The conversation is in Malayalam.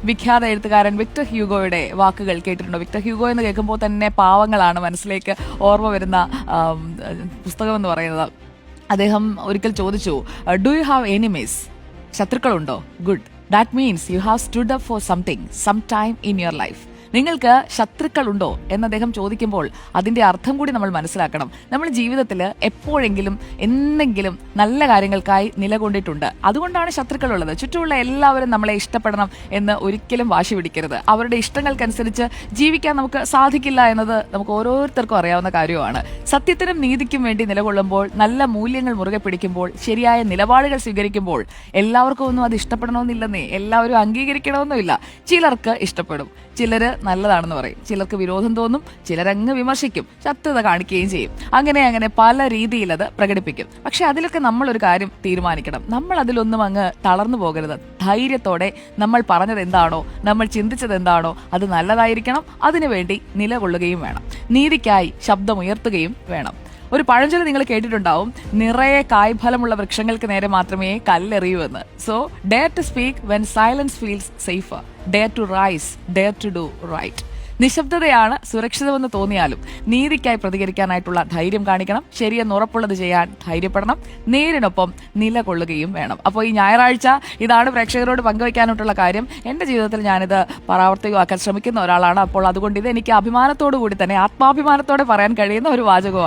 വിഖ്യാത എഴുത്തുകാരൻ വിക്ടർ ഹ്യൂഗോയുടെ വാക്കുകൾ കേട്ടിട്ടുണ്ടോ? വിക്ടർ ഹ്യൂഗോ എന്ന് കേൾക്കുമ്പോൾ തന്നെ പാവങ്ങളാണ് മനസ്സിലേക്ക് ഓർമ്മ വരുന്ന പുസ്തകം എന്ന് പറയുന്നത്. അദ്ദേഹം ഒരിക്കൽ ചോദിച്ചു, ഡു യു ഹാവ് എനിമീസ്? ശത്രുക്കളുണ്ടോ? Good, that means you have stood up for something some time in your life. നിങ്ങൾക്ക് ശത്രുക്കളുണ്ടോ എന്ന് അദ്ദേഹം ചോദിക്കുമ്പോൾ അതിൻ്റെ അർത്ഥം കൂടി നമ്മൾ മനസ്സിലാക്കണം. നമ്മൾ ജീവിതത്തിൽ എപ്പോഴെങ്കിലും എന്തെങ്കിലും നല്ല കാര്യങ്ങൾക്കായി നിലകൊണ്ടിട്ടുണ്ട്. അതുകൊണ്ടാണ് ശത്രുക്കളുള്ളത്. ചുറ്റുമുള്ള എല്ലാവരും നമ്മളെ ഇഷ്ടപ്പെടണം എന്ന് ഒരിക്കലും വാശി പിടിക്കരുത്. അവരുടെ ഇഷ്ടങ്ങൾക്കനുസരിച്ച് ജീവിക്കാൻ നമുക്ക് സാധിക്കില്ല എന്നത് നമുക്ക് ഓരോരുത്തർക്കും അറിയാവുന്ന കാര്യമാണ്. സത്യത്തിനും നീതിക്കും വേണ്ടി നിലകൊള്ളുമ്പോൾ, നല്ല മൂല്യങ്ങൾ മുറുകെ പിടിക്കുമ്പോൾ, ശരിയായ നിലപാടുകൾ സ്വീകരിക്കുമ്പോൾ എല്ലാവർക്കും ഒന്നും അത് ഇഷ്ടപ്പെടണമെന്നില്ലെന്നേ, എല്ലാവരും അംഗീകരിക്കണമെന്നുമില്ല. ചിലർക്ക് ഇഷ്ടപ്പെടും, ചിലര് നല്ലതാണെന്ന് പറയും, ചിലർക്ക് വിരോധം തോന്നും, ചിലരങ്ങ് വിമർശിക്കും, ശത്രുത കാണിക്കുകയും ചെയ്യും. അങ്ങനെ പല രീതിയിൽ അത് പ്രകടിപ്പിക്കും. പക്ഷെ അതിലൊക്കെ നമ്മളൊരു കാര്യം തീരുമാനിക്കണം, നമ്മൾ അതിലൊന്നും അങ്ങ് തളർന്നു പോകരുത്. ധൈര്യത്തോടെ നമ്മൾ പറഞ്ഞത് എന്താണോ, നമ്മൾ ചിന്തിച്ചത് എന്താണോ, അത് നല്ലതായിരിക്കണം. അതിനുവേണ്ടി നിലകൊള്ളുകയും വേണം. നീതിക്കായി ശബ്ദമുയർത്തുകയും വേണം. ഒരു പഴഞ്ചൊല്ല് നിങ്ങൾ കേട്ടിട്ടുണ്ടാവും, നിറയെ കായ്ഫലമുള്ള വൃക്ഷങ്ങൾക്ക് നേരെ മാത്രമേ കല്ലെറിയൂ എന്ന്. So dare to speak when silence feels safer, dare to rise, dare to do right. നിശബ്ദതയാണ് സുരക്ഷിതമെന്ന് തോന്നിയാലും നീതിക്കായി പ്രതികരിക്കാനായിട്ടുള്ള ധൈര്യം കാണിക്കണം. ശരിയെന്ന് ഉറപ്പുള്ളത് ചെയ്യാൻ ധൈര്യപ്പെടണം. നേരിനൊപ്പം നിലകൊള്ളുകയും വേണം. അപ്പോൾ ഈ ഞായറാഴ്ച ഇതാണ് പ്രേക്ഷകരോട് പങ്കുവയ്ക്കാനായിട്ടുള്ള കാര്യം. എൻ്റെ ജീവിതത്തിൽ ഞാനിത് പ്രാവർത്തികമാക്കാൻ ശ്രമിക്കുന്ന ഒരാളാണ്. അപ്പോൾ അതുകൊണ്ട് ഇത് എനിക്ക് അഭിമാനത്തോടു കൂടി തന്നെ, ആത്മാഭിമാനത്തോടെ പറയാൻ കഴിയുന്ന ഒരു വാചകമാണ്.